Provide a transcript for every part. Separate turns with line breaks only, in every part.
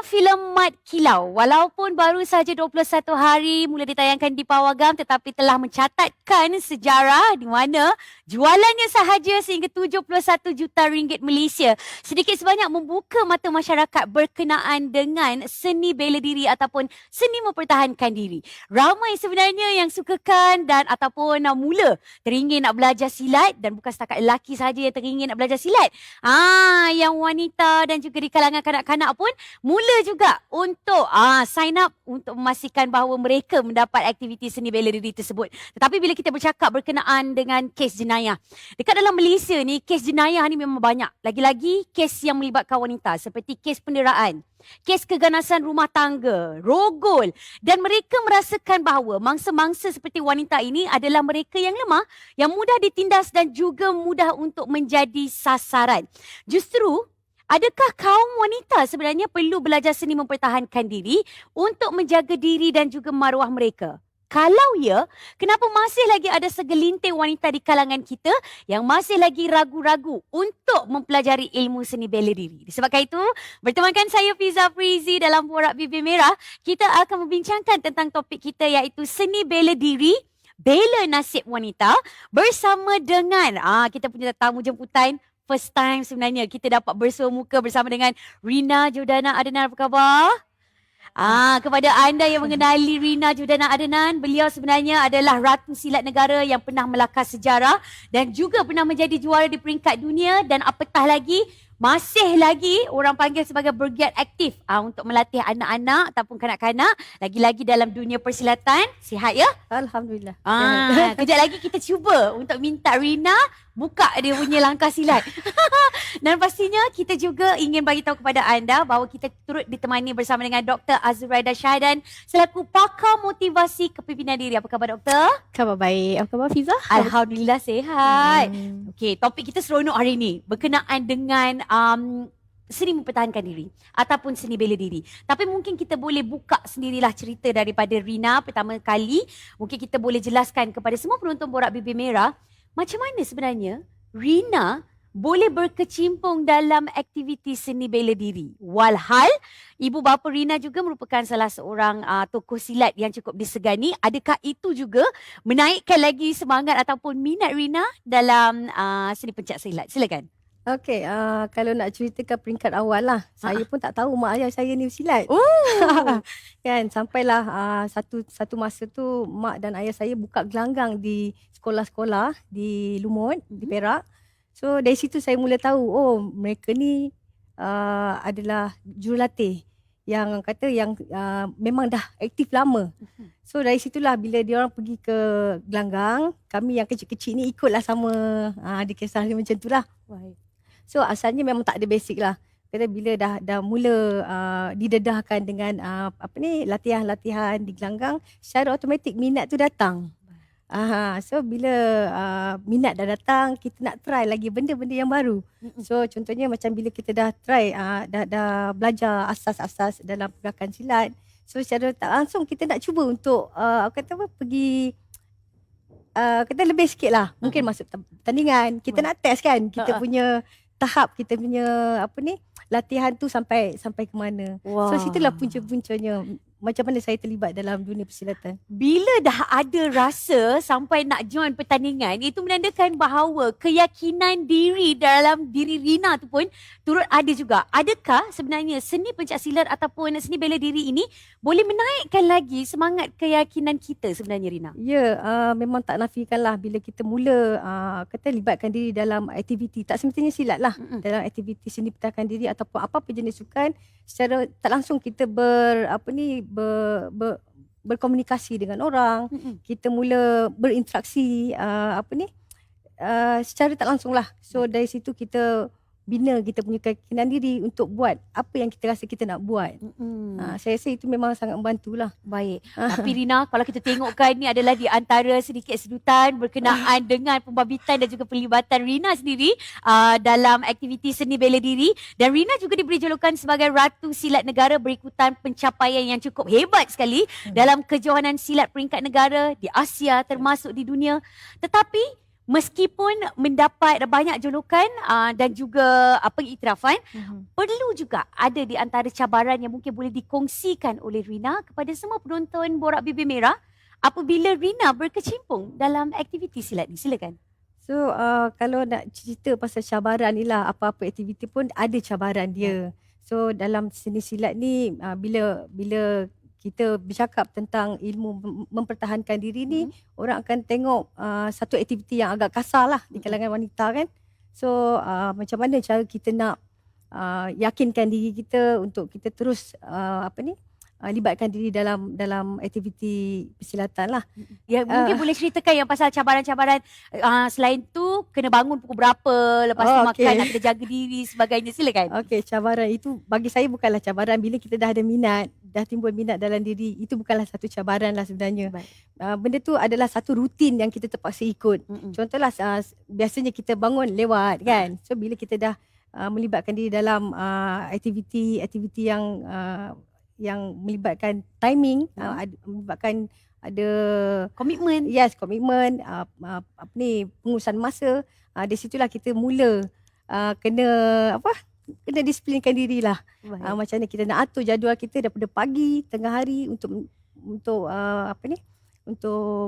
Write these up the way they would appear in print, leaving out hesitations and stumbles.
filem Mat Kilau, walaupun baru saja 21 hari mula ditayangkan di Pawagam tetapi telah mencatatkan sejarah di mana jualannya sahaja sehingga 71 juta ringgit Malaysia. Sedikit sebanyak membuka mata masyarakat berkenaan dengan seni bela diri ataupun seni mempertahankan diri. Ramai sebenarnya yang sukakan dan ataupun mula teringin nak belajar silat, dan bukan setakat lelaki sahaja yang teringin nak belajar silat. Yang wanita dan juga di kalangan kanak-kanak pun mula juga untuk sign up untuk memastikan bahawa mereka mendapat aktiviti seni bela diri tersebut. Tetapi bila kita bercakap berkenaan dengan kes jenayah, dekat dalam Malaysia ni kes jenayah ni memang banyak. Lagi-lagi kes yang melibatkan wanita seperti kes penderaan, kes keganasan rumah tangga, rogol, dan mereka merasakan bahawa mangsa-mangsa seperti wanita ini adalah mereka yang lemah, yang mudah ditindas dan juga mudah untuk menjadi sasaran. Justru adakah kaum wanita sebenarnya perlu belajar seni mempertahankan diri untuk menjaga diri dan juga maruah mereka? Kalau ya, kenapa masih lagi ada segelintir wanita di kalangan kita yang masih lagi ragu-ragu untuk mempelajari ilmu seni bela diri? Disebabkan itu, bertemankan saya Fiza Frizi dalam Borak Bibir Merah, kita akan membincangkan tentang topik kita iaitu seni bela diri, bela nasib wanita bersama dengan kita punya tamu jemputan. First time sebenarnya kita dapat bersua muka bersama dengan Rina Jordana Adenan. Apa khabar? Kepada anda yang mengenali Rina Jordana Adenan, beliau sebenarnya adalah Ratu Silat Negara yang pernah melakar sejarah dan juga pernah menjadi juara di peringkat dunia, dan apatah lagi masih lagi orang panggil sebagai bergiat aktif untuk melatih anak-anak ataupun kanak-kanak, lagi-lagi dalam dunia persilatan. Sihat ya?
Alhamdulillah.
Kejap lagi kita cuba untuk minta Rina buka dia punya langkah silat. Dan pastinya kita juga ingin bagi tahu kepada anda bahawa kita turut ditemani bersama dengan Dr. Azuraida Syahdan selaku pakar motivasi kepimpinan diri. Apa khabar doktor?
Khabar baik. Apa khabar Fiza?
Alhamdulillah sihat. Okey, topik kita seronok hari ini berkenaan dengan seni mempertahankan diri ataupun seni bela diri. Tapi mungkin kita boleh buka sendirilah cerita daripada Rina pertama kali. Mungkin kita boleh jelaskan kepada semua penonton Borak Bibir Merah macam mana sebenarnya Rina boleh berkecimpung dalam aktiviti seni bela diri. Walhal ibu bapa Rina juga merupakan salah seorang tokoh silat yang cukup disegani. Adakah itu juga menaikkan lagi semangat ataupun minat Rina dalam seni pencak silat? Silakan.
Okey, kalau nak ceritakan peringkat awal lah, saya pun tak tahu mak ayah saya ni silat. Kan, sampailah satu masa tu mak dan ayah saya buka gelanggang di sekolah-sekolah di Lumut, di Perak. So dari situ saya mula tahu, mereka ni adalah jurulatih yang kata yang memang dah aktif lama. So dari situlah bila dia orang pergi ke gelanggang, kami yang kecil-kecil ni ikutlah sama, dia kisah dia macam tu lah. So asalnya memang tak ada basic lah. Kata bila dah mula didedahkan dengan latihan-latihan di gelanggang, secara automatik minat tu datang. So bila minat dah datang, kita nak try lagi benda-benda yang baru. So contohnya macam bila kita dah try, dah belajar asas-asas dalam pergerakan silat. So secara tak langsung kita nak cuba untuk pergi kita lebih sikit lah. Mungkin masuk pertandingan, kita nak test kan kita punya tahap, kita punya latihan tu sampai ke mana. So situlah punca-puncanya macam mana saya terlibat dalam dunia persilatan.
Bila dah ada rasa sampai nak join pertandingan, itu menandakan bahawa keyakinan diri dalam diri Rina tu pun turut ada juga. Adakah sebenarnya seni pencak silat ataupun seni bela diri ini boleh menaikkan lagi semangat keyakinan kita sebenarnya Rina?
Ya, memang tak nafikan lah bila kita mula kata libatkan diri dalam aktiviti, tak semestinya silat lah, dalam aktiviti seni pertahanan diri ataupun apa-apa jenis sukan, secara tak langsung kita berkomunikasi dengan orang, kita mula berinteraksi secara tak langsung lah. So dari situ kita bina kita punya keyakinan diri untuk buat apa yang kita rasa kita nak buat. Saya rasa itu memang sangat membantulah.
Baik. Tapi Rina, kalau kita tengokkan ni adalah di antara sedikit sedutan berkenaan dengan pembabitan dan juga pelibatan Rina sendiri dalam aktiviti seni bela diri. Dan Rina juga diberi julukan sebagai Ratu Silat Negara berikutan pencapaian yang cukup hebat sekali dalam kejohanan silat peringkat negara di Asia termasuk di dunia. Tetapi meskipun mendapat banyak julukan dan juga pengiktirafan, perlu juga ada di antara cabaran yang mungkin boleh dikongsikan oleh Rina kepada semua penonton Borak Bibir Merah apabila Rina berkecimpung dalam aktiviti silat ni. Silakan.
So kalau nak cerita pasal cabaran ni lah, apa-apa aktiviti pun ada cabaran dia. So dalam seni silat ni bila kita bercakap tentang ilmu mempertahankan diri ni, orang akan tengok satu aktiviti yang agak kasar lah di kalangan wanita kan. So macam mana cara kita nak yakinkan diri kita untuk kita terus libatkan diri dalam aktiviti persilatan lah.
Ya, mungkin boleh ceritakan yang pasal cabaran-cabaran selain tu kena bangun pukul berapa, lepas tu makan, nak kena jaga diri sebagainya. Silakan.
Okey, cabaran itu bagi saya bukanlah cabaran bila kita dah ada minat, dah timbul minat dalam diri. Itu bukanlah satu cabaran lah sebenarnya. Benda tu adalah satu rutin yang kita terpaksa ikut. Contohlah biasanya kita bangun lewat kan. So bila kita dah melibatkan diri dalam aktiviti yang melibatkan timing, melibatkan ada
komitmen.
Yes, komitmen, pengurusan masa. Di situlah kita mula kena disiplinkan dirilah. Macam mana kita nak atur jadual kita daripada pagi, tengah hari untuk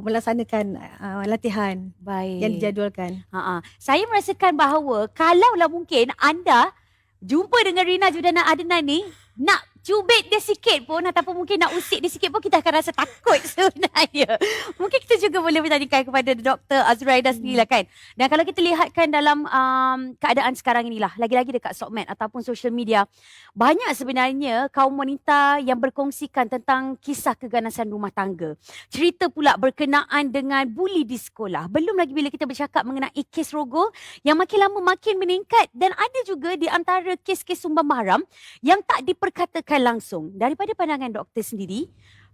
melaksanakan latihan yang dijadualkan.
Saya merasakan bahawa kalaulah mungkin anda jumpa dengan Rina Jordana Adnan ni, nak cubit dia sikit pun ataupun mungkin nak usik dia sikit pun kita akan rasa takut sebenarnya. Mungkin kita juga boleh bertanyakan kepada Dr. Azuraida sendirilah kan. Dan kalau kita lihatkan dalam keadaan sekarang inilah, lagi-lagi dekat sosmed ataupun social media, banyak sebenarnya kaum wanita yang berkongsikan tentang kisah keganasan rumah tangga. Cerita pula berkenaan dengan buli di sekolah. Belum lagi bila kita bercakap mengenai kes rogol yang makin lama makin meningkat, dan ada juga di antara kes-kes sumbang mahram yang tak diperkatakan langsung. Daripada pandangan doktor sendiri,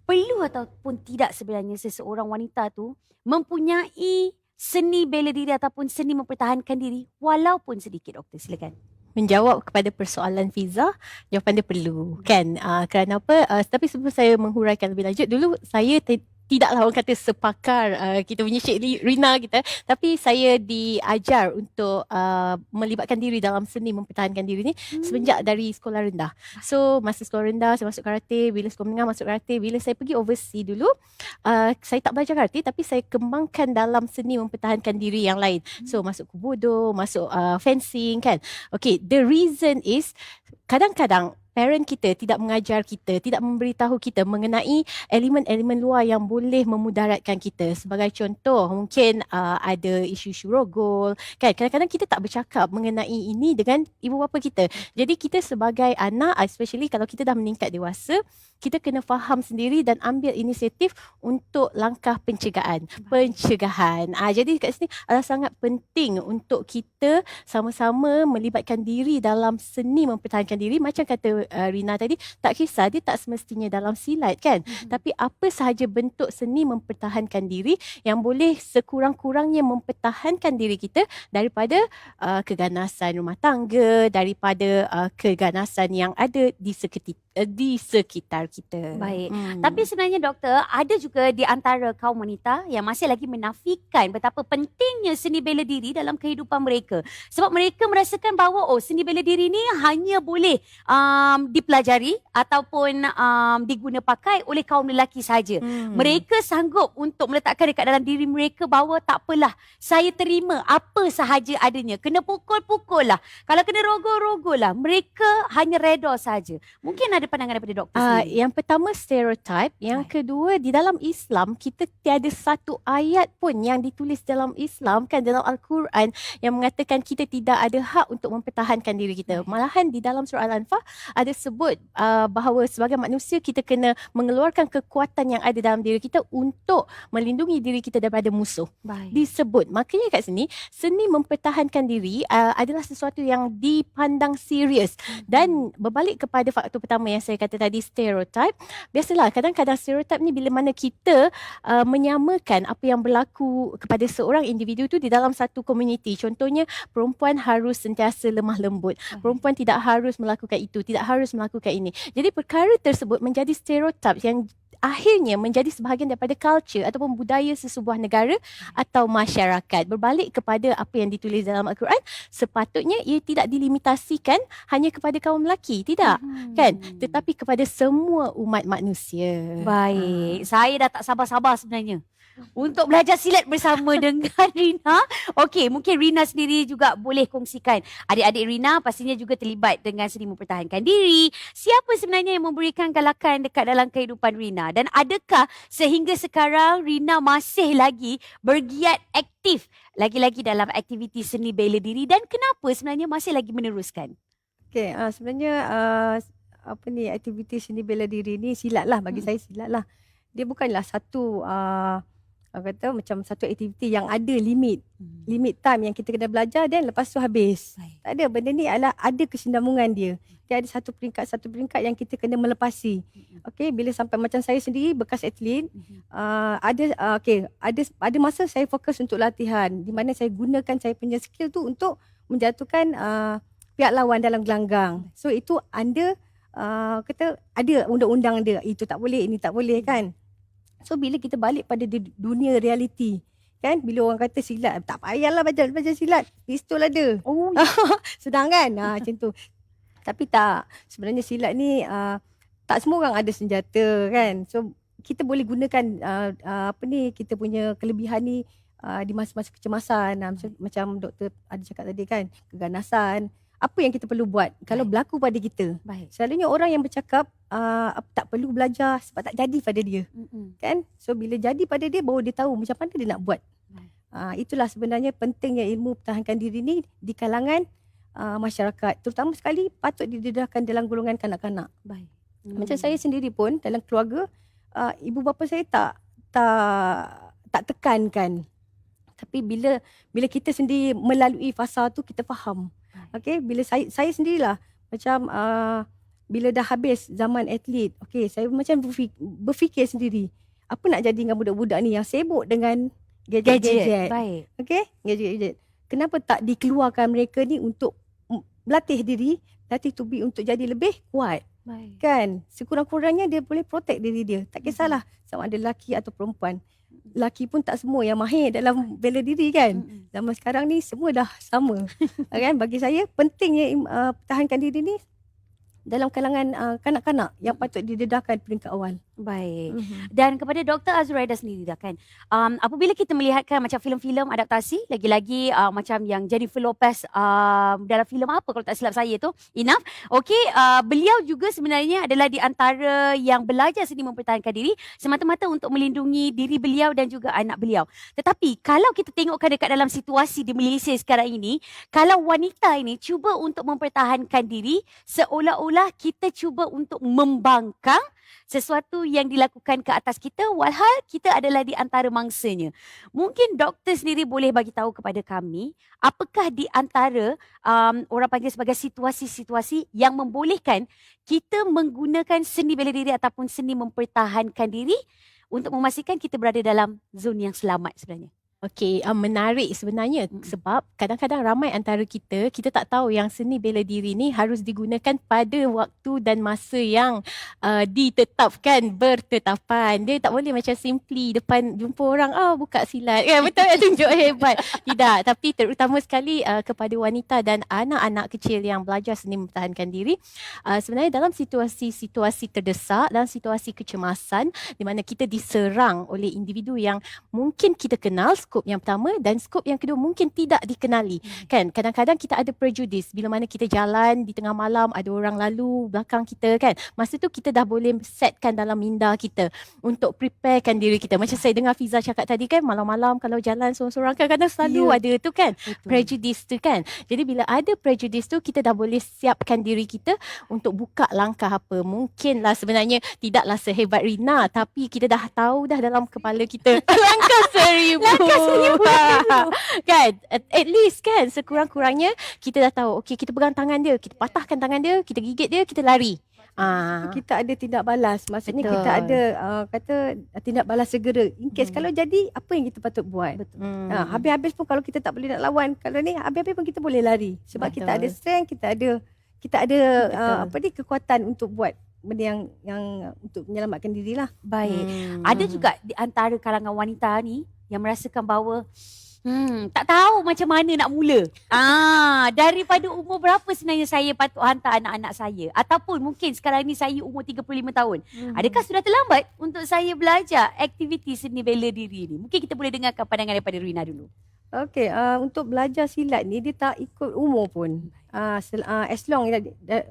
perlu ataupun tidak sebenarnya seseorang wanita tu mempunyai seni bela diri ataupun seni mempertahankan diri walaupun sedikit, doktor? Silakan.
Menjawab kepada persoalan Fiza, jawapan dia perlu kan. Kerana apa? Tapi sebelum saya menghuraikan lebih lanjut, dulu saya tidaklah orang kata sepakar kita punya Cik Rina kita, tapi saya diajar untuk melibatkan diri dalam seni mempertahankan diri ni semenjak dari sekolah rendah. So masa sekolah rendah saya masuk karate, bila sekolah menengah masuk karate, bila saya pergi overseas dulu saya tak belajar karate tapi saya kembangkan dalam seni mempertahankan diri yang lain. So masuk kubudo, masuk fencing kan. Okay, the reason is kadang-kadang parent kita tidak mengajar kita, tidak memberitahu kita mengenai elemen-elemen luar yang boleh memudaratkan kita. Sebagai contoh, mungkin ada isu-isu rogol, kan? Kadang-kadang kita tak bercakap mengenai ini dengan ibu bapa kita. Jadi kita sebagai anak, especially kalau kita dah meningkat dewasa, kita kena faham sendiri dan ambil inisiatif untuk langkah pencegahan. Jadi kat sini adalah sangat penting untuk kita sama-sama melibatkan diri dalam seni mempertahankan diri. Macam kata Rina tadi, tak kisah dia tak semestinya dalam silat kan, tapi apa sahaja bentuk seni mempertahankan diri yang boleh sekurang-kurangnya mempertahankan diri kita daripada keganasan rumah tangga, daripada keganasan yang ada di sekitar kita.
Baik. Tapi sebenarnya doktor, ada juga di antara kaum wanita yang masih lagi menafikan betapa pentingnya seni bela diri dalam kehidupan mereka. Sebab mereka merasakan bahawa seni bela diri ni hanya boleh dipelajari ataupun diguna pakai oleh kaum lelaki saja. Mereka sanggup untuk meletakkan dekat dalam diri mereka bahawa tak apalah, saya terima apa sahaja adanya. Kena pukul-pukul lah. Kalau kena rogol-rogol lah. Mereka hanya reda saja. Mungkin ada pandangan daripada doktor sendiri.
Yang pertama stereotype, yang kedua di dalam Islam kita tiada satu ayat pun yang ditulis dalam Islam kan, dalam Al-Quran yang mengatakan kita tidak ada hak untuk mempertahankan diri kita. Malahan di dalam surah Al-Anfal ada sebut bahawa sebagai manusia kita kena mengeluarkan kekuatan yang ada dalam diri kita untuk melindungi diri kita daripada musuh. Disebut. Makanya kat sini seni mempertahankan diri adalah sesuatu yang dipandang serius. Dan berbalik kepada faktor pertama yang saya kata tadi, stereotype. Biasalah kadang-kadang stereotype ni bila mana kita menyamakan apa yang berlaku kepada seorang individu tu di dalam satu komuniti. Contohnya perempuan harus sentiasa lemah lembut. Perempuan tidak harus melakukan itu, tidak harus melakukan ini. Jadi perkara tersebut menjadi stereotip yang akhirnya menjadi sebahagian daripada culture ataupun budaya sesebuah negara atau masyarakat. Berbalik kepada apa yang ditulis dalam Al-Quran, sepatutnya ia tidak dilimitasikan hanya kepada kaum lelaki, tidak, kan? Tetapi kepada semua umat manusia.
Baik, saya dah tak sabar-sabar sebenarnya untuk belajar silat bersama dengan Rina. Okey, mungkin Rina sendiri juga boleh kongsikan. Adik-adik Rina pastinya juga terlibat dengan seni mempertahankan diri. Siapa sebenarnya yang memberikan galakan dekat dalam kehidupan Rina? Dan adakah sehingga sekarang Rina masih lagi bergiat aktif lagi-lagi dalam aktiviti seni bela diri dan kenapa sebenarnya masih lagi meneruskan?
Okey, sebenarnya aktiviti seni bela diri ni silat lah, bagi saya silat lah. Dia bukanlah satu kata macam satu aktiviti yang ada limit time yang kita kena belajar dan lepas tu habis.
Baik.
Tak ada, benda ni adalah ada kesinambungan dia. Dia ada satu peringkat yang kita kena melepasi. Okey, bila sampai macam saya sendiri bekas atlet, ada masa saya fokus untuk latihan di mana saya gunakan saya punya skill tu untuk menjatuhkan pihak lawan dalam gelanggang. So itu ada ada undang-undang dia. Itu tak boleh, ini tak boleh kan. So bila kita balik pada dunia realiti, kan, bila orang kata silat, tak payahlah belajar silat, pistol ada.
Oh,
Sedang kan? Macam tu. Tapi tak, sebenarnya silat ni tak semua orang ada senjata kan. So kita boleh gunakan kita punya kelebihan ni di masa-masa kecemasan. Macam doktor ada cakap tadi kan, keganasan. Apa yang kita perlu buat kalau berlaku pada kita?
baik.
Selalunya orang yang bercakap tak perlu belajar sebab tak jadi pada dia. Kan? So bila jadi pada dia baru dia tahu macam mana dia nak buat. Itulah sebenarnya pentingnya ilmu pertahankan diri ni di kalangan masyarakat. Terutama sekali patut didedahkan dalam golongan kanak-kanak.
Baik.
Macam saya sendiri pun dalam keluarga, ibu bapa saya tak tekankan. Tapi bila kita sendiri melalui fasa tu kita faham. Okey, bila saya sendirilah macam bila dah habis zaman atlet, okey, saya macam berfikir sendiri, apa nak jadi dengan budak-budak ni yang sibuk dengan gadget.
Baik.
Okey, gadget. Kenapa tak dikeluarkan mereka ni untuk berlatih diri, latih tubuh untuk jadi lebih kuat.
Baik.
Kan, sekurang-kurangnya dia boleh protect diri dia. Tak kisahlah sama ada lelaki atau perempuan. Lelaki pun tak semua yang mahir dalam bela diri kan. Zaman sekarang ni semua dah sama. Kan, bagi saya pentingnya pertahankan diri ni dalam kalangan kanak-kanak yang patut didedahkan peringkat awal.
Baik. Dan kepada Dr. Azuraida sendiri dah kan, apabila kita melihatkan macam filem-filem adaptasi, lagi-lagi macam yang Jennifer Lopez dalam filem apa kalau tak silap saya tu, Enough. Okey, beliau juga sebenarnya adalah di antara yang belajar seni mempertahankan diri semata-mata untuk melindungi diri beliau dan juga anak beliau. Tetapi kalau kita tengokkan dekat dalam situasi di Malaysia sekarang ini, kalau wanita ini cuba untuk mempertahankan diri, seolah-olah kita cuba untuk membangkang sesuatu yang dilakukan ke atas kita, walhal kita adalah di antara mangsanya. Mungkin doktor sendiri boleh bagi tahu kepada kami, apakah di antara orang panggil sebagai situasi-situasi yang membolehkan kita menggunakan seni bela diri ataupun seni mempertahankan diri untuk memastikan kita berada dalam zon yang selamat sebenarnya.
Okey, menarik sebenarnya sebab kadang-kadang ramai antara kita tak tahu yang seni bela diri ni harus digunakan pada waktu dan masa yang ditetapkan, bertetapan. Dia tak boleh macam simply depan jumpa orang, buka silat. Kan, betul tak tunjuk hebat. Tidak, tapi terutama sekali kepada wanita dan anak-anak kecil yang belajar seni mempertahankan diri. Sebenarnya dalam situasi-situasi terdesak, dalam situasi kecemasan di mana kita diserang oleh individu yang mungkin kita kenal, skop yang pertama, dan skop yang kedua mungkin tidak dikenali. Kan, kadang-kadang kita ada prejudis bila mana kita jalan di tengah malam, ada orang lalu belakang kita kan. Masa tu kita dah boleh setkan dalam minda kita untuk preparekan diri kita. Macam saya dengar Fiza cakap tadi kan, malam-malam kalau jalan seorang-seorang kadang-kadang selalu ada tu kan. Prejudis tu kan. Jadi bila ada prejudis tu, kita dah boleh siapkan diri kita untuk buka langkah apa. Mungkinlah sebenarnya tidaklah sehebat Rina, tapi kita dah tahu dah dalam kepala kita langkah seribu. Kan, at least kan, sekurang-kurangnya kita dah tahu, okey, kita pegang tangan dia, kita patahkan tangan dia, kita gigit dia, kita lari.
Kita ada tindak balas. Maksudnya
Betul.
kita ada tindak balas segera. In case kalau jadi, apa yang kita patut buat? Habis-habis pun kalau kita tak boleh nak lawan, kalau ni habis-habis pun kita boleh lari. Sebab
Betul.
kita ada strength, kita ada kekuatan untuk buat benda yang untuk menyelamatkan dirilah.
Baik. Ada juga di antara kalangan wanita ni yang merasakan bahawa tak tahu macam mana nak mula. Daripada umur berapa sebenarnya saya patut hantar anak-anak saya? Ataupun mungkin sekarang ni saya umur 35 tahun. Adakah sudah terlambat untuk saya belajar aktiviti seni bela diri ni? Mungkin kita boleh dengarkan pandangan daripada Rina dulu.
Okey, untuk belajar silat ni dia tak ikut umur pun. As long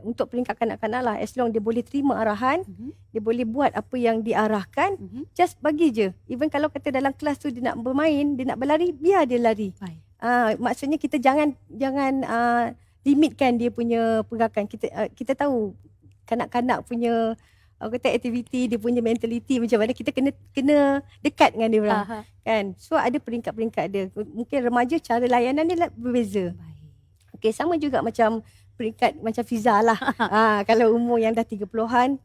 untuk peringkat kanak-kanak lah, as long dia boleh terima arahan, dia boleh buat apa yang diarahkan, just bagi je. Even kalau kata dalam kelas tu dia nak bermain, dia nak berlari, biar dia lari.
Baik.
Maksudnya kita jangan limitkan dia punya pergerakan. Kita tahu kanak-kanak punya kata aktiviti, dia punya mentality macam mana, kita kena dekat dengan dia orang. Kan? So ada peringkat-peringkat dia. Mungkin remaja cara layanan dia berbeza. Okey, sama juga macam peringkat macam Fiza lah. Kalau umur yang dah 30-an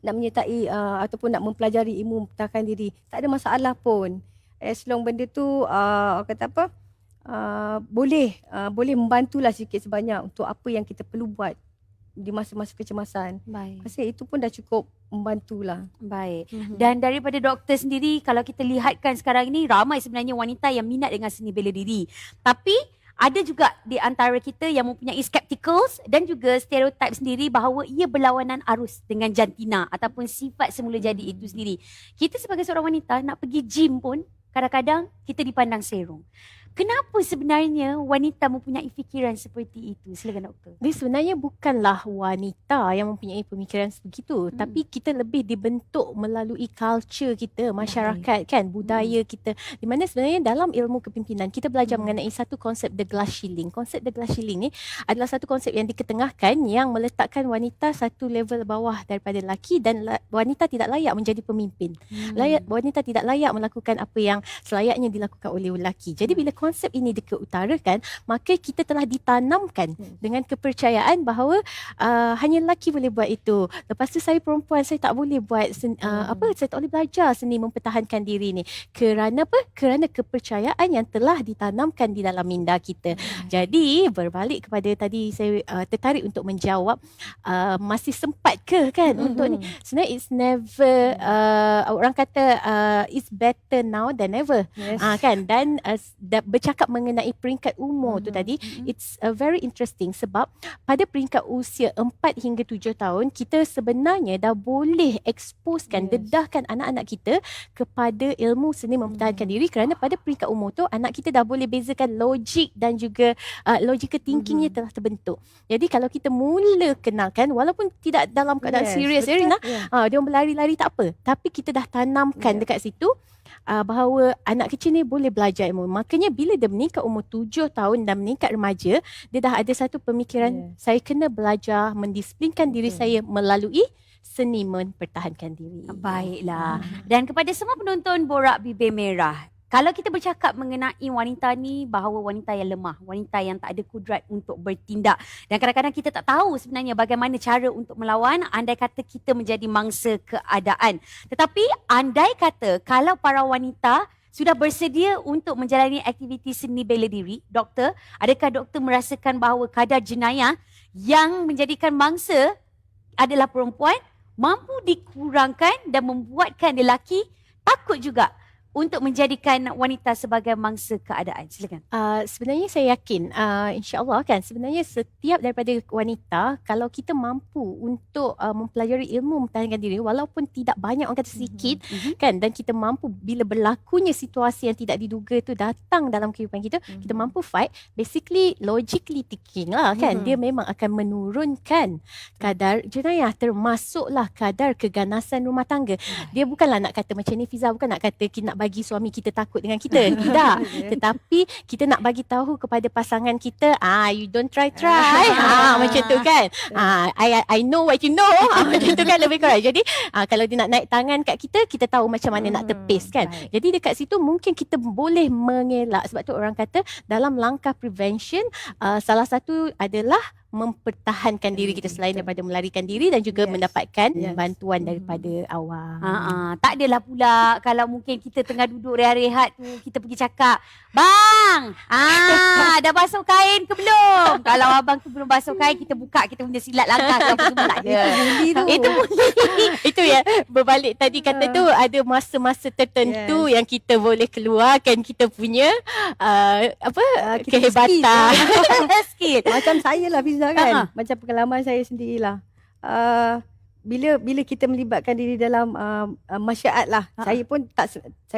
nak menyertai ataupun nak mempelajari ilmu mempertahankan diri, tak ada masalah pun. As long benda tu kata apa? Boleh membantulah sikit sebanyak untuk apa yang kita perlu buat di masa-masa kecemasan.
Baik.
Rasa itu pun dah cukup membantulah.
Baik. Dan daripada doktor sendiri, kalau kita lihatkan sekarang ini, ramai sebenarnya wanita yang minat dengan seni bela diri. Tapi ada juga di antara kita yang mempunyai skepticals dan juga stereotip sendiri bahawa ia berlawanan arus dengan jantina ataupun sifat semula jadi itu sendiri. Kita sebagai seorang wanita nak pergi gym pun kadang-kadang kita dipandang serong. Kenapa sebenarnya wanita mempunyai fikiran seperti itu? Silakan doktor.
Dia sebenarnya bukanlah wanita yang mempunyai pemikiran sebegitu, tapi kita lebih dibentuk melalui culture kita, masyarakat kan, budaya kita, di mana sebenarnya dalam ilmu kepimpinan kita belajar mengenai satu konsep the glass ceiling. Konsep the glass ceiling ni adalah satu konsep yang diketengahkan yang meletakkan wanita satu level bawah daripada lelaki, dan wanita tidak layak menjadi pemimpin. Wanita tidak layak melakukan apa yang selayaknya dilakukan oleh lelaki. Jadi bila konsep ini dikeutarakan, maka kita telah ditanamkan dengan kepercayaan bahawa hanya lelaki boleh buat itu. Lepas tu saya perempuan, saya tak boleh buat saya tak boleh belajar seni mempertahankan diri ni. Kerana apa? Kerana kepercayaan yang telah ditanamkan di dalam minda kita. Jadi berbalik kepada tadi, saya tertarik untuk menjawab masih sempat ke kan untuk ni. Sebenarnya it's never orang kata it's better now than ever.
Yes.
Kan, dan bercakap mengenai peringkat umur tu tadi, it's very interesting sebab pada peringkat usia 4 hingga 7 tahun kita sebenarnya dah boleh exposekan, dedahkan anak-anak kita kepada ilmu seni mempertahankan diri, kerana pada peringkat umur tu anak kita dah boleh bezakan logik dan juga logical thinkingnya telah terbentuk. Jadi kalau kita mula kenalkan, walaupun tidak dalam keadaan serius, Rina, dia berlari-lari tak apa, tapi kita dah tanamkan dekat situ bahawa anak kecil ni boleh belajar ilmu. Makanya bila dia meningkat umur 7 tahun dan meningkat remaja, dia dah ada satu pemikiran, saya kena belajar mendisiplinkan diri saya melalui seni mempertahankan diri.
Baiklah. Dan kepada semua penonton Borak Bibir Merah, kalau kita bercakap mengenai wanita ni, bahawa wanita yang lemah, wanita yang tak ada kudrat untuk bertindak, dan kadang-kadang kita tak tahu sebenarnya bagaimana cara untuk melawan, andai kata kita menjadi mangsa keadaan. Tetapi andai kata kalau para wanita sudah bersedia untuk menjalani aktiviti seni bela diri, doktor, adakah doktor merasakan bahawa kadar jenayah yang menjadikan mangsa adalah perempuan mampu dikurangkan dan membuatkan lelaki takut juga untuk menjadikan wanita sebagai mangsa keadaan? Silakan.
Sebenarnya saya yakin, insya-Allah kan, sebenarnya setiap daripada wanita, kalau kita mampu untuk mempelajari ilmu mempertahankan diri, walaupun tidak banyak, orang kata sedikit, kan, dan kita mampu bila berlakunya situasi yang tidak diduga tu datang dalam kehidupan kita, kita mampu fight, basically logically thinking lah kan, dia memang akan menurunkan kadar jenayah, termasuklah kadar keganasan rumah tangga. Dia bukanlah nak kata macam ni Fiza, bukan nak kata kita nak bagi suami kita takut dengan kita, tidak. Tetapi kita nak bagi tahu kepada pasangan kita, you don't try macam tu kan. I know what you know. Macam tu kan lebih kurang. Jadi kalau dia nak naik tangan kat kita, kita tahu macam mana nak tepis kan. Jadi dekat situ mungkin kita boleh mengelak. Sebab tu orang kata dalam langkah prevention, salah satu adalah mempertahankan diri kita selain daripada melarikan diri dan juga
Yes.
mendapatkan
Yes.
bantuan daripada awam.
Tak adalah pula kalau mungkin kita tengah duduk rehat-rehat tu kita pergi cakap, "Bang, dah basuh kain ke belum?" Kalau abang tu belum basuh kain, kita buka kita punya silat langkah ke apa semua tak ada.
Bully tu.
Itu boleh.
Itu ya, berbalik tadi kata tu ada masa-masa tertentu yang kita boleh keluarkan kita punya
Kita
kehebatan.
Skill.
Macam saya lah Fiza kan. Macam pengalaman saya sendirilah. Bila kita melibatkan diri dalam masyarakat lah. Saya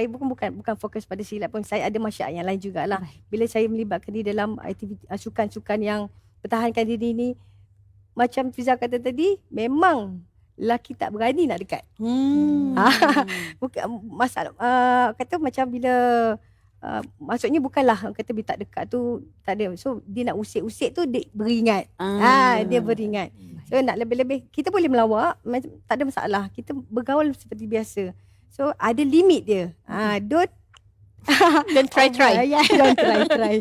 pun bukan fokus pada silat pun. Saya ada masyarakat yang lain jugalah. Bila saya melibatkan diri dalam aktiviti sukan-sukan yang pertahankan diri ni, macam Fiza kata tadi, memang lelaki tak berani nak dekat. Bukan masalah kata macam bila maksudnya bukanlah kita bila tak dekat tu tak ada. So dia nak usik-usik tu dia beringat. Dia beringat. So nak lebih-lebih kita boleh melawak, tak ada masalah. Kita bergaul seperti biasa. So ada limit dia. Don't
try.
Don't try.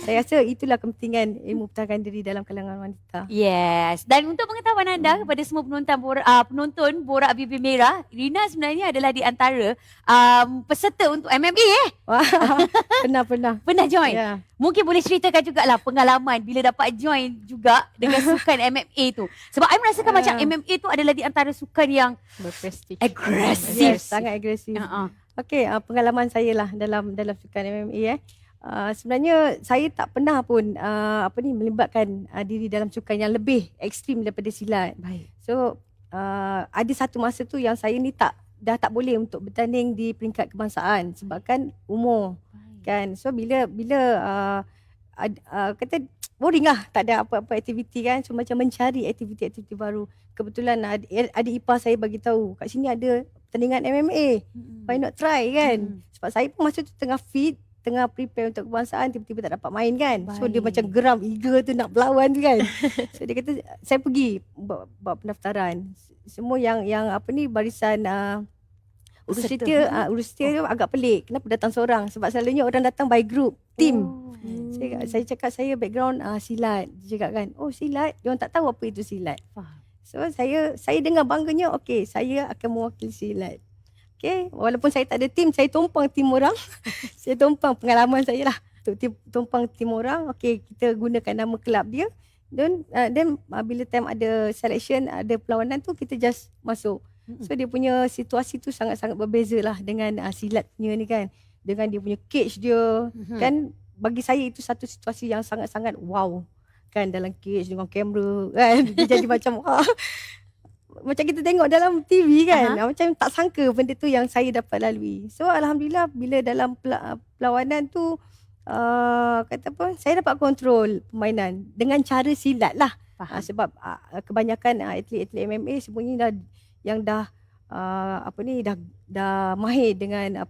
Saya rasa itulah kepentingan ilmu pertahanan diri dalam kalangan wanita.
Yes. Dan untuk pengetahuan anda kepada semua penonton Borak Bibir Merah, Rina sebenarnya adalah di antara peserta untuk MMA
Pernah.
Pernah join?
Ya.
Mungkin boleh ceritakan jugalah pengalaman bila dapat join juga dengan sukan MMA tu. Sebab I merasakan macam MMA tu adalah di antara sukan yang
Berprestij.
agresif.
Yes, sangat agresif. Okey, pengalaman saya lah dalam sukan MMA sebenarnya saya tak pernah pun melibatkan diri dalam sukan yang lebih ekstrim daripada silat.
Baik.
So ada satu masa tu yang saya ni dah tak boleh untuk bertanding di peringkat kebangsaan sebabkan umur. Kan. So bila kata boring lah, tak ada apa-apa aktiviti kan. So macam mencari aktiviti-aktiviti baru. Kebetulan adik ipar saya bagi tahu kat sini ada pertandingan MMA. Why not try kan? Sebab saya pun masa tu tengah prepare untuk kebangsaan, tiba-tiba tak dapat main kan. So dia macam geram, eager tu nak berlawan tu kan. So dia kata saya pergi buat pendaftaran. Semua yang barisan urus setia tu agak pelik. Kenapa datang seorang? Sebab selalunya orang datang by group, team. Saya cakap saya background silat. Dia cakap kan, oh silat, dia orang tak tahu apa itu silat. So saya dengan bangganya, okey, saya akan mewakili silat. Okay, walaupun saya tak ada tim, saya tumpang tim orang. Saya tumpang pengalaman saya lah. Untuk tumpang tim orang, okay, kita gunakan nama kelab dia. Then bila time ada selection, ada perlawanan tu, kita just masuk. So dia punya situasi tu sangat-sangat berbeza lah dengan silat punya ni kan. Dengan dia punya cage dia. Kan bagi saya itu satu situasi yang sangat-sangat wow. Kan dalam cage dengan kamera kan. Dia jadi macam macam kita tengok dalam TV kan. Macam tak sangka benda tu yang saya dapat lalui. So alhamdulillah bila dalam perlawanan tu saya dapat kontrol permainan dengan cara silat lah. Sebab kebanyakan atlet-atlet MMA semuanya dah mahir dengan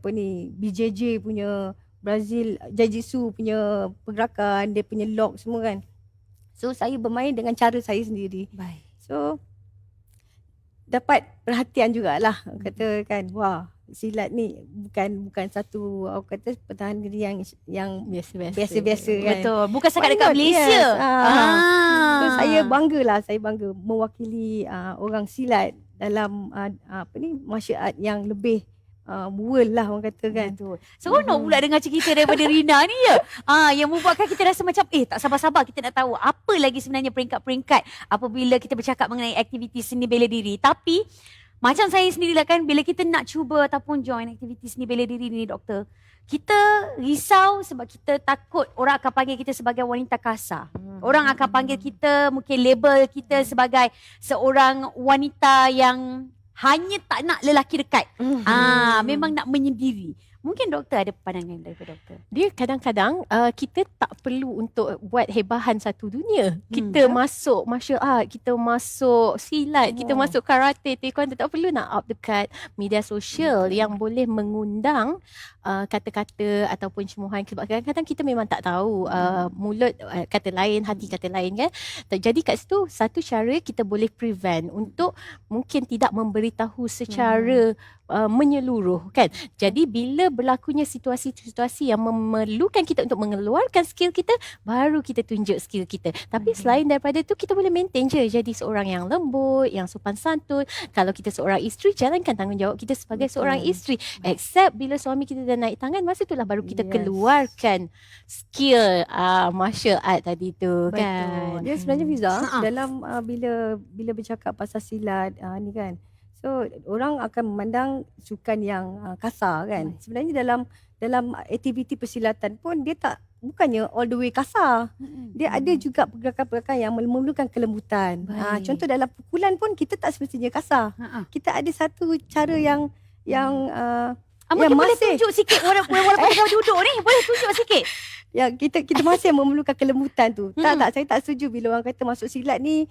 BJJ punya Brazil Jiu-Jitsu punya pergerakan, dia punya lock semua kan. So saya bermain dengan cara saya sendiri.
Baik.
So dapat perhatian jugalah, kata kan, wah silat ni bukan satu pertahanan diri yang biasa-biasa kan.
Betul. Bukan sekadar dekat Malaysia.
So saya bangga mewakili orang silat dalam masyarakat yang lebih world lah orang kata kan.
Betul. Seronok pula dengar cerita daripada Rina ni ya. Yang membuatkan kita rasa macam tak sabar-sabar kita nak tahu apa lagi sebenarnya peringkat-peringkat apabila kita bercakap mengenai aktiviti seni bela diri. Tapi macam saya sendirilah kan, bila kita nak cuba ataupun join aktiviti seni bela diri ni doktor, kita risau sebab kita takut orang akan panggil kita sebagai wanita kasar. Orang akan panggil kita, mungkin label kita sebagai seorang wanita yang hanya tak nak lelaki dekat. Memang nak menyendiri. Mungkin doktor ada pandangan daripada doktor.
Dia kadang-kadang kita tak perlu untuk buat hebahan satu dunia. Kita masuk martial art, kita masuk silat, kita masuk karate, taekwondo, tak perlu nak up dekat media sosial yang boleh mengundang kata-kata ataupun cemuhan. Sebab kadang-kadang kita memang tak tahu mulut kata lain, hati kata lain kan. Jadi kat situ satu cara kita boleh prevent untuk mungkin tidak memberitahu secara menyeluruh kan. Jadi bila berlakunya situasi-situasi yang memerlukan kita untuk mengeluarkan skill kita, baru kita tunjuk skill kita. Tapi selain daripada tu, kita boleh maintain je jadi seorang yang lembut, yang sopan santun. Kalau kita seorang isteri, jalankan tanggungjawab kita sebagai seorang isteri. Except bila suami kita dah naik tangan, masa itulah baru kita keluarkan skill martial art tadi tu.
Betul.
Kan.
Dia sebenarnya Fiza, dalam bila bercakap pasal silat ni kan. So orang akan memandang sukan yang kasar kan. Sebenarnya dalam aktiviti persilatan pun dia bukannya all the way kasar. Dia ada juga pergerakan-pergerakan yang memerlukan kelembutan. Contoh dalam pukulan pun kita tak semestinya kasar. Kita ada satu cara yang
Mungkin boleh tunjuk sikit walaupun kita duduk ni. Boleh tunjuk sikit.
Ya, kita masih memerlukan kelembutan tu. Tak, saya tak setuju bila orang kata masuk silat ni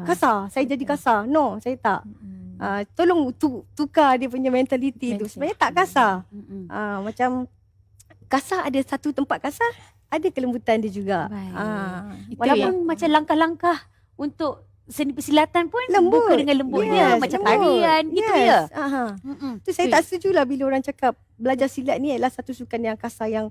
kasar. Saya jadi kasar. No, saya tak. Tolong tukar dia punya mentaliti tu. Sebenarnya tak kasar. Macam kasar ada satu tempat kasar, ada kelembutan dia juga.
Walaupun macam langkah-langkah untuk seni persilatan pun
lembut.
buka dengan lembutnya. Macam tarian gitu ya.
Tu saya tak setuju lah bila orang cakap belajar silat ni adalah satu sukan yang kasar yang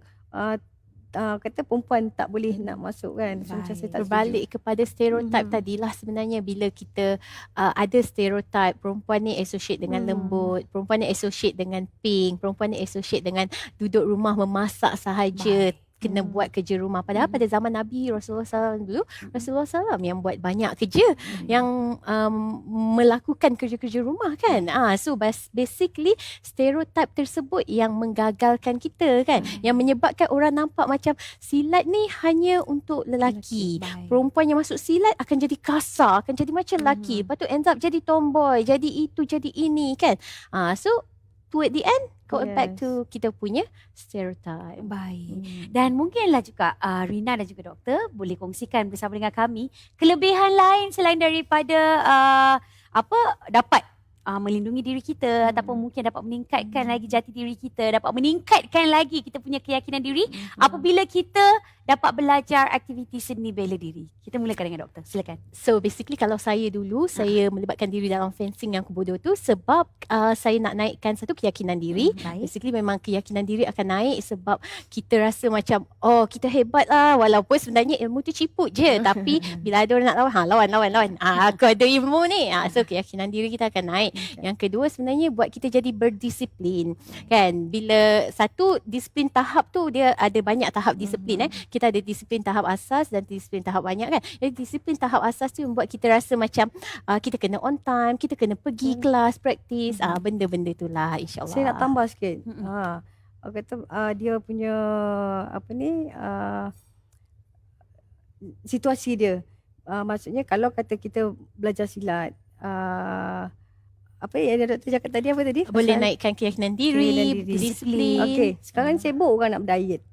kata perempuan tak boleh nak masuk kan. So, macam saya tak
berbalik kepada stereotip tadilah sebenarnya bila kita ada stereotip perempuan ni associate dengan lembut, perempuan ni associate dengan pink, perempuan ni associate dengan duduk rumah memasak sahaja, kena buat kerja rumah. Padahal pada zaman Nabi Rasulullah SAW dulu, Rasulullah SAW yang buat banyak kerja, yang melakukan kerja-kerja rumah kan. So basically stereotip tersebut yang menggagalkan kita kan, yang menyebabkan orang nampak macam silat ni hanya untuk lelaki. Perempuan yang masuk silat akan jadi kasar, akan jadi macam lelaki. Lepas tu end up jadi tomboy, jadi itu, jadi ini kan. So toward the end, go back to kita punya stereotype.
Baik. Dan mungkinlah juga Rina dan juga doktor boleh kongsikan bersama dengan kami kelebihan lain selain daripada dapat melindungi diri kita ataupun mungkin dapat meningkatkan lagi jati diri kita, dapat meningkatkan lagi kita punya keyakinan diri apabila kita dapat belajar aktiviti seni bela diri. Kita mulakan dengan doktor. Silakan.
So basically kalau saya dulu saya melibatkan diri dalam fencing yang komodo tu sebab saya nak naikkan satu keyakinan diri. Basically memang keyakinan diri akan naik sebab kita rasa macam kita hebat lah, walaupun sebenarnya ilmu tu ciput je tapi bila ada orang nak lawan, aku ada ilmu ni. So keyakinan diri kita akan naik. Yang kedua sebenarnya buat kita jadi berdisiplin kan. Bila satu disiplin tahap tu dia ada banyak tahap disiplin kita ada disiplin tahap asas dan disiplin tahap banyak kan. Jadi disiplin tahap asas tu membuat kita rasa macam kita kena on time, kita kena pergi kelas, praktis, benda-benda tu lah insya-Allah.
Saya nak tambah sikit. Kata dia punya situasi dia. Maksudnya kalau kata kita belajar silat, apa yang doktor cakap tadi, apa tadi?
Boleh naikkan keyakinan diri, disiplin.
Okey, sekarang sibuk orang nak berdiet.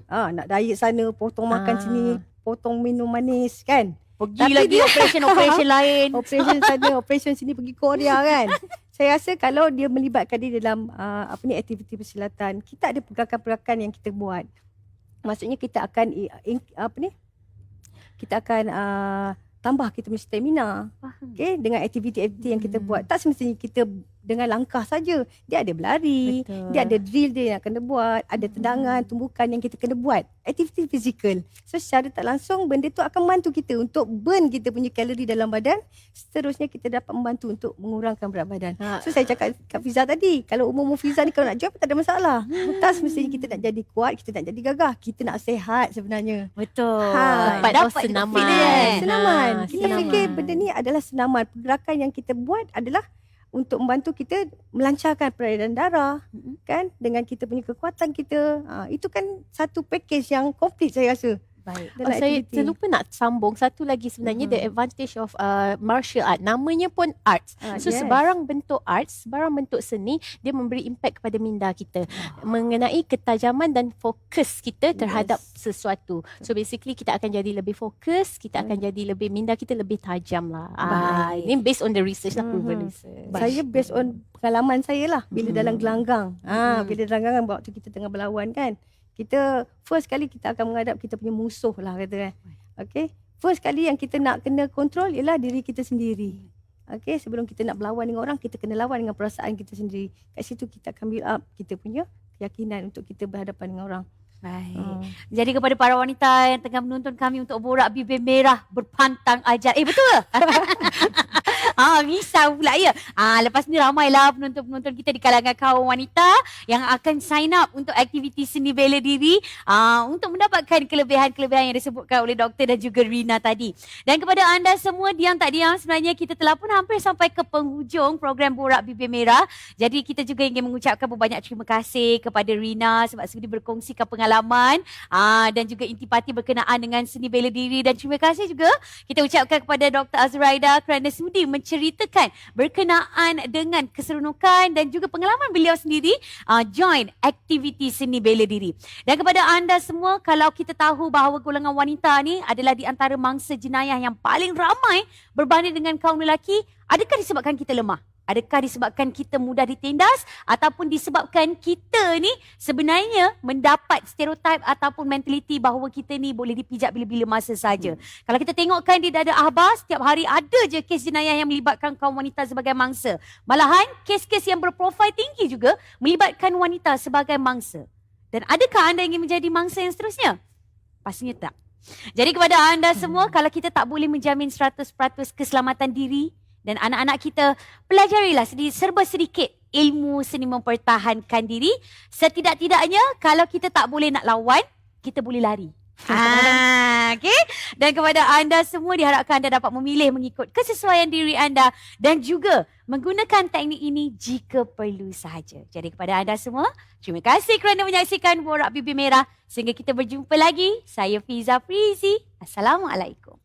Nak diet sana, potong makan sini, potong minum manis kan.
Pergi lagi operation lain.
Operation sana, operation sini, pergi Korea kan. Saya rasa kalau dia melibatkan diri dalam aktiviti persilatan, kita ada pergerakan-pergerakan yang kita buat. Maksudnya kita akan kita akan tambah kita punya stamina. Okay, dengan aktiviti-aktiviti yang kita buat. Tak semestinya kita dengan langkah saja. Dia ada berlari, dia ada drill dia yang kena buat, ada tendangan, tumbukan yang kita kena buat. Aktiviti fizikal. So secara tak langsung benda tu akan membantu kita untuk burn kita punya kalori dalam badan. Seterusnya kita dapat membantu untuk mengurangkan berat badan. So saya cakap kat Fiza tadi, kalau umur Fiza ni kalau nak join tak ada masalah. Tak semestinya kita nak jadi kuat, kita nak jadi gagah. Kita nak sihat sebenarnya.
Betul.
Dapat senaman.
Senaman. Kita fikir benda ni adalah senaman. Pergerakan yang kita buat adalah untuk membantu kita melancarkan peredaran darah kan, dengan kita punya kekuatan kita. Itu kan satu package yang komplit saya rasa.
Baik.
Saya terlupa nak sambung satu lagi sebenarnya the advantage of martial art. Namanya pun arts. So sebarang bentuk arts, sebarang bentuk seni dia memberi impact kepada minda kita mengenai ketajaman dan fokus kita terhadap sesuatu. So basically kita akan jadi lebih fokus, kita akan jadi lebih, minda kita lebih tajam lah. Ini based on the research lah, proven research.
Saya based on pengalaman saya lah bila dalam gelanggang. Bila dalam gelanggang waktu kita tengah berlawan kan. Kita first kali kita akan menghadap kita punya musuh lah kata kan. Okay. First kali yang kita nak kena kontrol ialah diri kita sendiri. Okay. Sebelum kita nak berlawan dengan orang, kita kena lawan dengan perasaan kita sendiri. Kat situ kita akan build up kita punya keyakinan untuk kita berhadapan dengan orang.
Baik. Jadi kepada para wanita yang tengah menonton kami untuk borak bibir merah berpantang ajar. Betul ke? Risau pula ya. Lepas ni ramailah penonton-penonton kita di kalangan kaum wanita yang akan sign up untuk aktiviti seni bela diri untuk mendapatkan kelebihan-kelebihan yang disebutkan oleh doktor dan juga Rina tadi. Dan kepada anda semua diam tak diam, sebenarnya kita telah pun hampir sampai ke penghujung program Borak Bibir Merah. Jadi kita juga ingin mengucapkan berbanyak terima kasih kepada Rina sebab sudi berkongsikan pengalaman dan juga intipati berkenaan dengan seni bela diri, dan terima kasih juga kita ucapkan kepada Dr. Azraida kerana sudi menceritakan berkenaan dengan keseronokan dan juga pengalaman beliau sendiri join aktiviti seni bela diri. Dan kepada anda semua, kalau kita tahu bahawa golongan wanita ni adalah di antara mangsa jenayah yang paling ramai berbanding dengan kaum lelaki, adakah disebabkan kita lemah? Adakah disebabkan kita mudah ditindas ataupun disebabkan kita ni sebenarnya mendapat stereotip ataupun mentaliti bahawa kita ni boleh dipijak bila-bila masa saja. Kalau kita tengokkan di Dada Ahbab, setiap hari ada je kes jenayah yang melibatkan kaum wanita sebagai mangsa. Malahan kes-kes yang berprofil tinggi juga melibatkan wanita sebagai mangsa. Dan adakah anda ingin menjadi mangsa yang seterusnya? Pastinya tak. Jadi kepada anda semua, kalau kita tak boleh menjamin 100% keselamatan diri dan anak-anak kita, pelajarilah serba sedikit ilmu seni mempertahankan diri. Setidak-tidaknya kalau kita tak boleh nak lawan, kita boleh lari. Okay. Dan kepada anda semua, diharapkan anda dapat memilih mengikut kesesuaian diri anda dan juga menggunakan teknik ini jika perlu sahaja. Jadi kepada anda semua, terima kasih kerana menyaksikan Borak Bibir Merah. Sehingga kita berjumpa lagi. Saya Fiza Frizi. Assalamualaikum.